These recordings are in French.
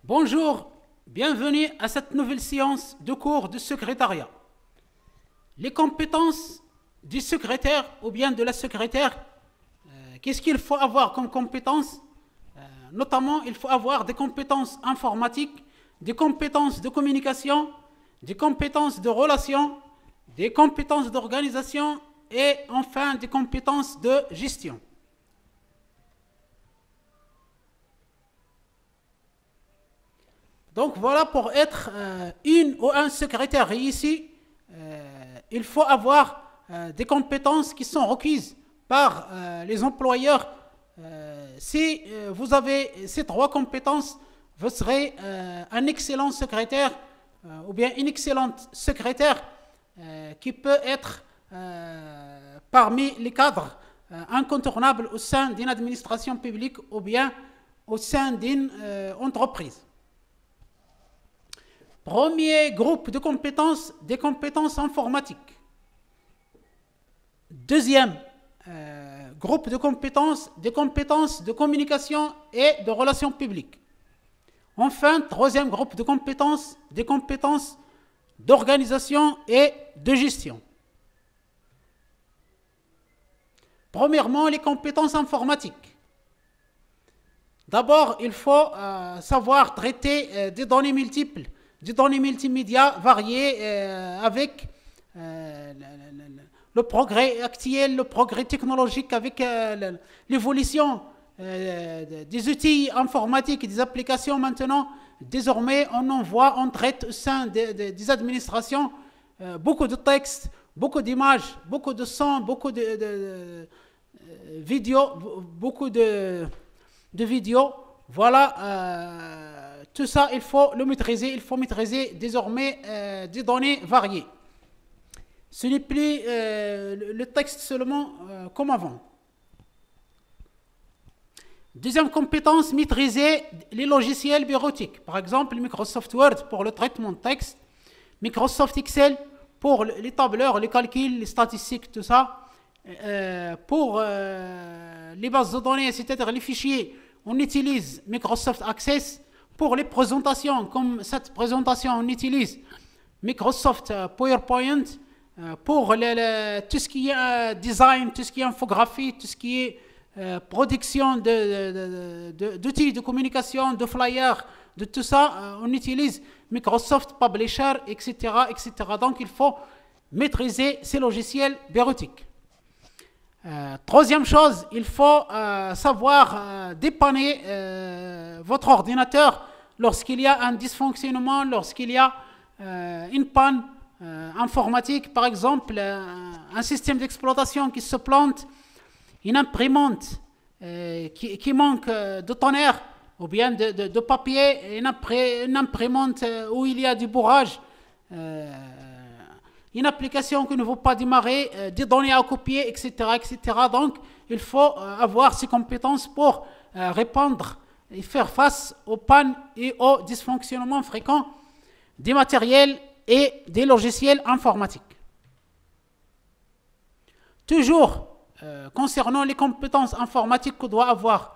Bonjour, bienvenue à cette nouvelle séance de cours de secrétariat. Les compétences du secrétaire ou bien de la secrétaire, qu'est-ce qu'il faut avoir comme compétences? Notamment, il faut avoir des compétences informatiques, des compétences de communication, des compétences de relations, des compétences d'organisation et enfin des compétences de gestion. Donc voilà, pour être une ou un secrétaire réussi, il faut avoir des compétences qui sont requises par les employeurs. Si vous avez ces trois compétences, vous serez un excellent secrétaire ou bien une excellente secrétaire qui peut être parmi les cadres incontournables au sein d'une administration publique ou bien au sein d'une entreprise. Premier groupe de compétences, des compétences informatiques. Deuxième groupe de compétences, des compétences de communication et de relations publiques. Enfin, troisième groupe de compétences, des compétences d'organisation et de gestion. Premièrement, les compétences informatiques. D'abord, il faut savoir traiter des données multiples, des données multimédia variées avec le progrès actuel, le progrès technologique, avec l'évolution des outils informatiques et des applications maintenant. Désormais, on traite au sein des administrations beaucoup de textes, beaucoup d'images, beaucoup de sons, beaucoup de vidéos, beaucoup de vidéos. Voilà. Tout ça, il faut le maîtriser. Il faut maîtriser désormais des données variées. Ce n'est plus le texte seulement comme avant. Deuxième compétence, maîtriser les logiciels bureautiques. Par exemple, Microsoft Word pour le traitement de texte, Microsoft Excel pour les tableurs, les calculs, les statistiques, tout ça. Pour les bases de données, c'est-à-dire les fichiers, on utilise Microsoft Access. Pour les présentations, comme cette présentation, on utilise Microsoft PowerPoint. Pour tout ce qui est design, tout ce qui est infographie, tout ce qui est production d'outils de communication, de flyers, de tout ça, on utilise Microsoft Publisher, etc., etc. Donc, il faut maîtriser ces logiciels bureautiques. Troisième chose, il faut savoir dépanner votre ordinateur lorsqu'il y a un dysfonctionnement, lorsqu'il y a une panne informatique, par exemple, un système d'exploitation qui se plante, une imprimante qui manque de tonnerre ou bien de papier, une imprimante où il y a du bourrage, une application qui ne veut pas démarrer, des données à copier, etc., etc. Donc, il faut avoir ces compétences pour répondre et faire face aux pannes et aux dysfonctionnements fréquents des matériels et des logiciels informatiques. Toujours concernant les compétences informatiques que doit avoir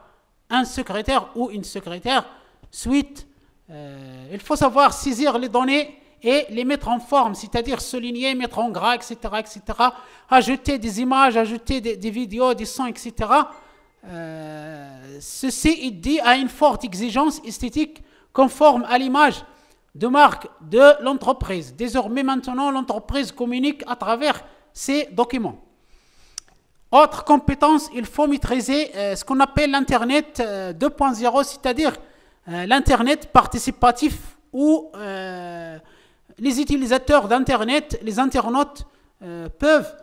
un secrétaire ou une secrétaire, il faut savoir saisir les données et les mettre en forme, c'est-à-dire souligner, mettre en gras, etc., etc., ajouter des images, ajouter des vidéos, des sons, etc. Ceci est dit à une forte exigence esthétique conforme à l'image de marque de l'entreprise. Désormais, maintenant, l'entreprise communique à travers ces documents. Autre compétence, il faut maîtriser ce qu'on appelle l'Internet 2.0, c'est-à-dire l'Internet participatif où les utilisateurs d'Internet, les internautes, peuvent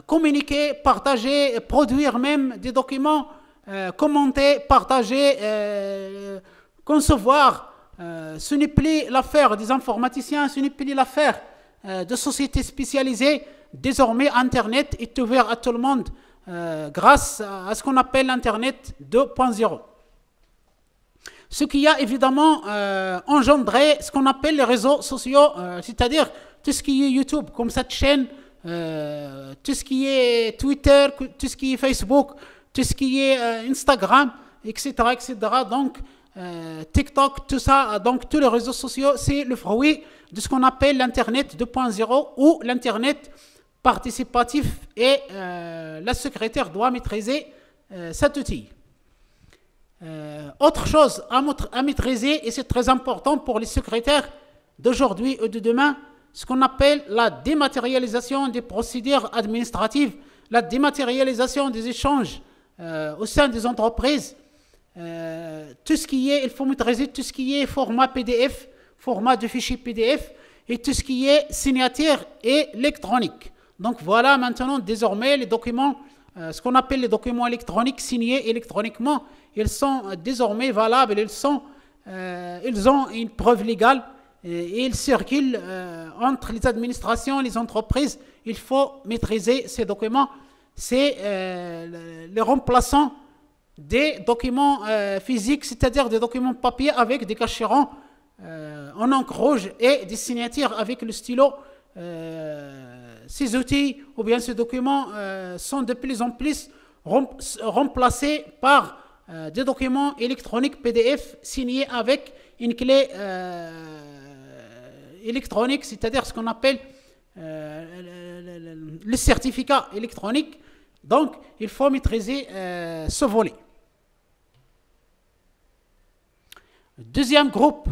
communiquer, partager, produire même des documents, commenter, partager, concevoir. Ce n'est plus l'affaire des informaticiens, ce n'est plus l'affaire de sociétés spécialisées. Désormais, Internet est ouvert à tout le monde grâce à ce qu'on appelle l'Internet 2.0. Ce qui a évidemment engendré ce qu'on appelle les réseaux sociaux, c'est-à-dire tout ce qui est YouTube, comme cette chaîne, tout ce qui est Twitter, tout ce qui est Facebook, tout ce qui est Instagram, etc., etc. Donc, TikTok, tout ça, donc tous les réseaux sociaux, c'est le fruit de ce qu'on appelle l'Internet 2.0 ou l'Internet participatif et la secrétaire doit maîtriser cet outil. Autre chose à maîtriser, et c'est très important pour les secrétaires d'aujourd'hui et de demain, ce qu'on appelle la dématérialisation des procédures administratives, la dématérialisation des échanges au sein des entreprises. Tout ce qui est, il faut maîtriser tout ce qui est format PDF, format de fichier PDF et tout ce qui est signature électronique. Donc voilà maintenant désormais les documents, ce qu'on appelle les documents électroniques signés électroniquement, ils sont désormais valables, ils ont une preuve légale et ils circulent entre les administrations, les entreprises. Il faut maîtriser ces documents. C'est les remplaçants des documents physiques, c'est-à-dire des documents papier avec des cachérons en encre rouge et des signatures avec le stylo. Ces outils ou bien ces documents sont de plus en plus remplacés par des documents électroniques PDF signés avec une clé électronique, c'est-à-dire ce qu'on appelle le certificat électronique. Donc, il faut maîtriser ce volet. Deuxième groupe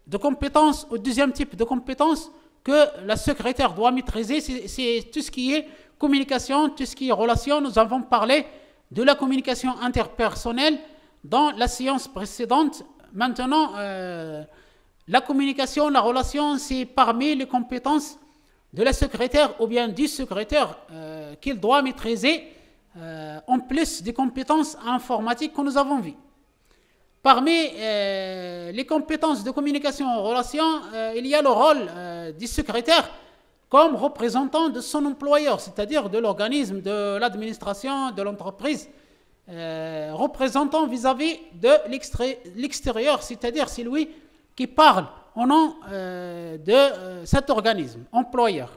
de compétences, ou deuxième type de compétences que la secrétaire doit maîtriser, c'est tout ce qui est communication, tout ce qui est relation. Nous avons parlé de la communication interpersonnelle dans la séance précédente. Maintenant, la communication, la relation, c'est parmi les compétences de la secrétaire ou bien du secrétaire qu'il doit maîtriser en plus des compétences informatiques que nous avons vues. Parmi les compétences de communication en relation, il y a le rôle du secrétaire comme représentant de son employeur, c'est-à-dire de l'organisme, de l'administration, de l'entreprise, représentant vis-à-vis de l'extérieur, c'est-à-dire c'est lui qui parle au nom de cet organisme, employeur.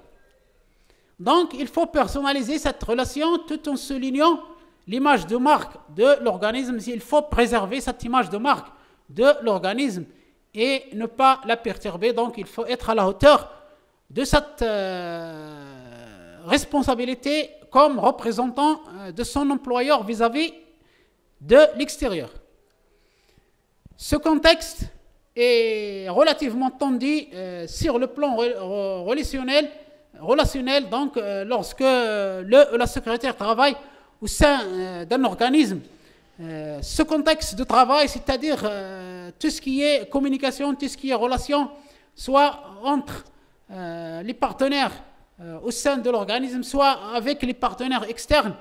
Donc, il faut personnaliser cette relation tout en soulignant l'image de marque de l'organisme. Il faut préserver cette image de marque de l'organisme et ne pas la perturber. Donc, il faut être à la hauteur de cette responsabilité comme représentant de son employeur vis-à-vis de l'extérieur. Ce contexte est relativement tendu sur le plan relationnel. Donc, lorsque la secrétaire travaille au sein d'un organisme, ce contexte de travail, c'est-à-dire tout ce qui est communication, tout ce qui est relation, soit entre les partenaires au sein de l'organisme, soit avec les partenaires externes,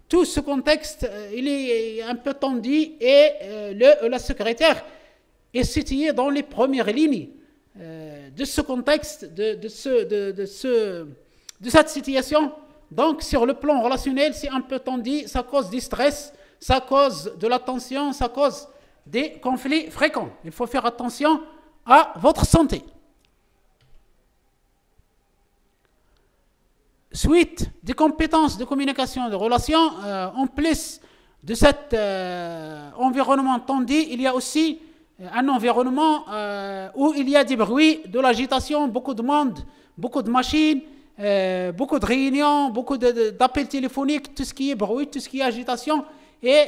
tout ce contexte, il est un peu tendu et la secrétaire est située dans les premières lignes de ce contexte, de cette situation. Donc, sur le plan relationnel, c'est un peu tendu, ça cause du stress, ça cause de la tension, ça cause des conflits fréquents. Il faut faire attention à votre santé. Suite des compétences de communication et de relation, en plus de cet environnement tendu, il y a aussi un environnement où il y a des bruits, de l'agitation, beaucoup de monde, beaucoup de machines, beaucoup de réunions, beaucoup d'appels téléphoniques, tout ce qui est bruit, tout ce qui est agitation. Et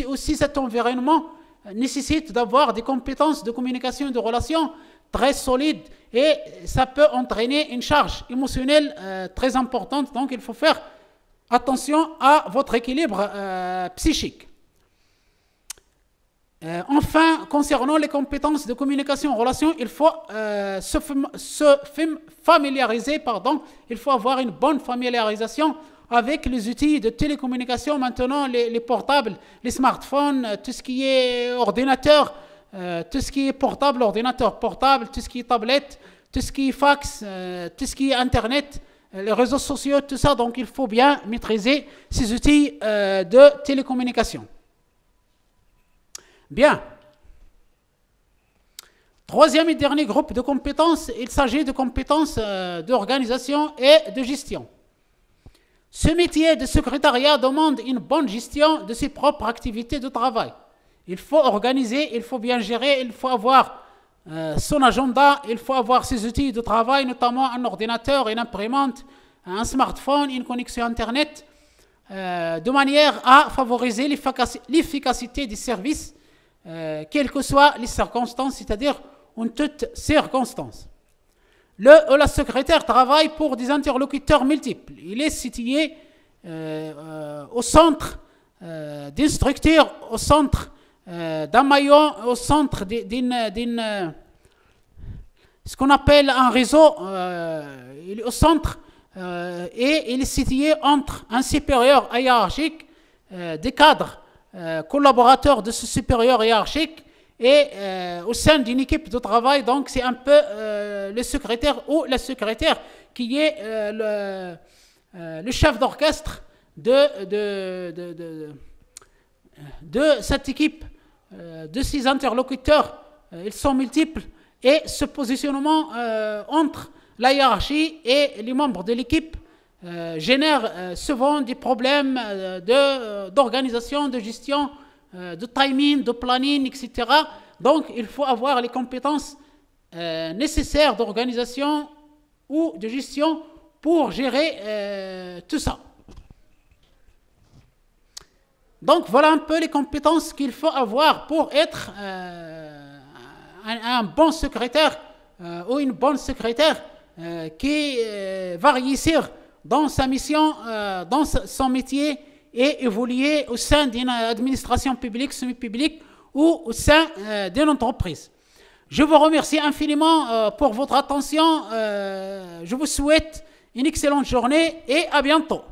aussi cet environnement nécessite d'avoir des compétences de communication et de relation très solides et ça peut entraîner une charge émotionnelle très importante. Donc il faut faire attention à votre équilibre psychique. Enfin, concernant les compétences de communication en relation, il faut se familiariser, il faut avoir une bonne familiarisation avec les outils de télécommunication, maintenant les portables, les smartphones, tout ce qui est ordinateur, tout ce qui est portable, ordinateur portable, tout ce qui est tablette, tout ce qui est fax, tout ce qui est Internet, les réseaux sociaux, tout ça. Donc, il faut bien maîtriser ces outils de télécommunication. Bien. Troisième et dernier groupe de compétences, il s'agit de compétences d'organisation et de gestion. Ce métier de secrétariat demande une bonne gestion de ses propres activités de travail Il faut organiser, il faut bien gérer, il faut avoir son agenda, il faut avoir ses outils de travail, notamment un ordinateur, une imprimante, un smartphone, une connexion Internet, de manière à favoriser l'efficacité des services, quelles que soient les circonstances, c'est-à-dire en toutes circonstances. La secrétaire travaille pour des interlocuteurs multiples. Il est situé au centre d'une structure, au centre d'un maillon, au centre ce qu'on appelle un réseau, il est au centre et il est situé entre un supérieur hiérarchique, des cadres collaborateurs de ce supérieur hiérarchique et au sein d'une équipe de travail. Donc c'est un peu le secrétaire ou la secrétaire qui est le chef d'orchestre de cette équipe, de ces interlocuteurs. Ils sont multiples et ce positionnement entre la hiérarchie et les membres de l'équipe génère souvent des problèmes d'organisation, de gestion, de timing, de planning, etc. Donc il faut avoir les compétences nécessaires d'organisation ou de gestion pour gérer tout ça. Donc voilà un peu les compétences qu'il faut avoir pour être un bon secrétaire ou une bonne secrétaire qui va réussir dans sa mission, dans son métier et évoluer au sein d'une administration publique, semi-publique ou au sein d'une entreprise. Je vous remercie infiniment pour votre attention. Je vous souhaite une excellente journée et à bientôt.